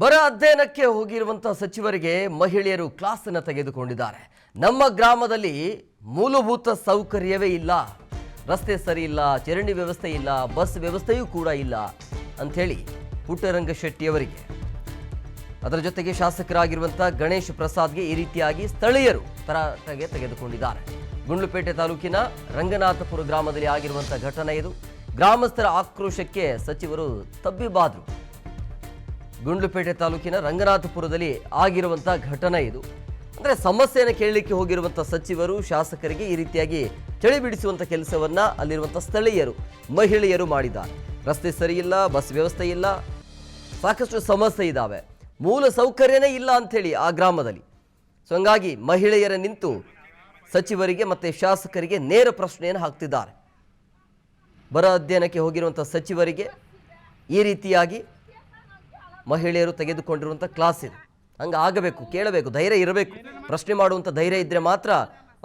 ಬರ ಅಧ್ಯಯನಕ್ಕೆ ಹೋಗಿರುವಂತಹ ಸಚಿವರಿಗೆ ಮಹಿಳೆಯರು ಕ್ಲಾಸ್ ಅನ್ನು ತೆಗೆದುಕೊಂಡಿದ್ದಾರೆ. ನಮ್ಮ ಗ್ರಾಮದಲ್ಲಿ ಮೂಲಭೂತ ಸೌಕರ್ಯವೇ ಇಲ್ಲ, ರಸ್ತೆ ಸರಿ ಇಲ್ಲ, ಚರಂಡಿ ವ್ಯವಸ್ಥೆ ಇಲ್ಲ, ಬಸ್ ವ್ಯವಸ್ಥೆಯೂ ಕೂಡ ಇಲ್ಲ ಅಂತ ಹೇಳಿ ಪುಟ್ಟರಂಗ ಶೆಟ್ಟಿಯವರಿಗೆ, ಅದರ ಜೊತೆಗೆ ಶಾಸಕರಾಗಿರುವಂತಹ ಗಣೇಶ್ ಪ್ರಸಾದ್ಗೆ ಈ ರೀತಿಯಾಗಿ ಸ್ಥಳೀಯರು ತರಾಟೆಗೆ ತೆಗೆದುಕೊಂಡಿದ್ದಾರೆ. ಗುಂಡ್ಲುಪೇಟೆ ತಾಲೂಕಿನ ರಂಗನಾಥಪುರ ಗ್ರಾಮದಲ್ಲಿ ಆಗಿರುವಂತಹ ಘಟನೆ ಇದು. ಗ್ರಾಮಸ್ಥರ ಆಕ್ರೋಶಕ್ಕೆ ಸಚಿವರು ತಬ್ಬಿಬಾದ್ರು. ಗುಂಡ್ಲುಪೇಟೆ ತಾಲೂಕಿನ ರಂಗನಾಥಪುರದಲ್ಲಿ ಆಗಿರುವಂತಹ ಘಟನೆ ಇದು. ಅಂದರೆ ಸಮಸ್ಯೆಯನ್ನು ಕೇಳಲಿಕ್ಕೆ ಹೋಗಿರುವಂಥ ಸಚಿವರು ಶಾಸಕರಿಗೆ ಈ ರೀತಿಯಾಗಿ ಚಳಿ ಬಿಡಿಸುವಂಥ ಕೆಲಸವನ್ನ ಅಲ್ಲಿರುವಂಥ ಸ್ಥಳೀಯರು ಮಹಿಳೆಯರು ಮಾಡಿದ್ದಾರೆ. ರಸ್ತೆ ಸರಿ ಇಲ್ಲ, ಬಸ್ ವ್ಯವಸ್ಥೆ ಇಲ್ಲ, ಸಾಕಷ್ಟು ಸಮಸ್ಯೆ ಇದ್ದಾವೆ, ಮೂಲ ಸೌಕರ್ಯನೇ ಇಲ್ಲ ಅಂಥೇಳಿ ಆ ಗ್ರಾಮದಲ್ಲಿ. ಸೊ ಹಂಗಾಗಿ ಮಹಿಳೆಯರ ನಿಂತು ಸಚಿವರಿಗೆ ಮತ್ತು ಶಾಸಕರಿಗೆ ನೇರ ಪ್ರಶ್ನೆಯನ್ನು ಹಾಕ್ತಿದ್ದಾರೆ. ಬರ ಅಧ್ಯಯನಕ್ಕೆ ಹೋಗಿರುವಂಥ ಸಚಿವರಿಗೆ ಈ ರೀತಿಯಾಗಿ ಮಹಿಳೆಯರು ತೆಗೆದುಕೊಂಡಿರುವಂಥ ಕ್ಲಾಸ್ ಇದು. ಹಂಗೆ ಆಗಬೇಕು, ಕೇಳಬೇಕು, ಧೈರ್ಯ ಇರಬೇಕು. ಪ್ರಶ್ನೆ ಮಾಡುವಂಥ ಧೈರ್ಯ ಇದ್ದರೆ ಮಾತ್ರ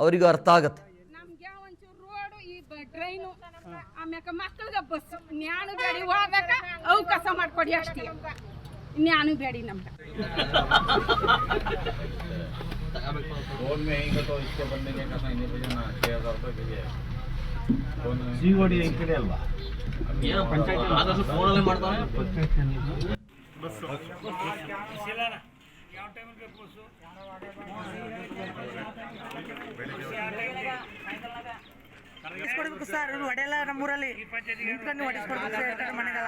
ಅವರಿಗೂ ಅರ್ಥ ಆಗತ್ತೆ. ನಮ್ಗೆ ಒಂಚೂರು ರೋಡು ಈ ಟ್ರೈನು ಆಮ್ಯಾಕ ಮಕ್ಕಳಿಗೆ ಬಸ್ ನ್ಯಾನು ಬೇಡಿ ಹೋಗಕ ಅವಕಾಶ ಮಾಡ್ಕೊಡಿ ಅಷ್ಟೇ. ನ್ಯಾನು ಬೇಡಿ ನಮ್ಗೆ. ಸಿಒಡಿ ಈ ಕಡೆ ಅಲ್ವಾ ಪಂಚಾಯತ್ ಫೋನಲ್ಲಿ ಮಾಡ್ತಾರೆ. ಹೊಡಿಸ್ಕೊಡ್ಬೇಕು ಸರ್, ಹೊಡೆಯಲ್ಲ ನಮ್ಮೂರಲ್ಲಿ ನಿಂತ್ಕೊಂಡು ಹೊಡಿಸ್ಕೊಡ್ಬೇಕು ಸರ್ ಮನೆಗಳ.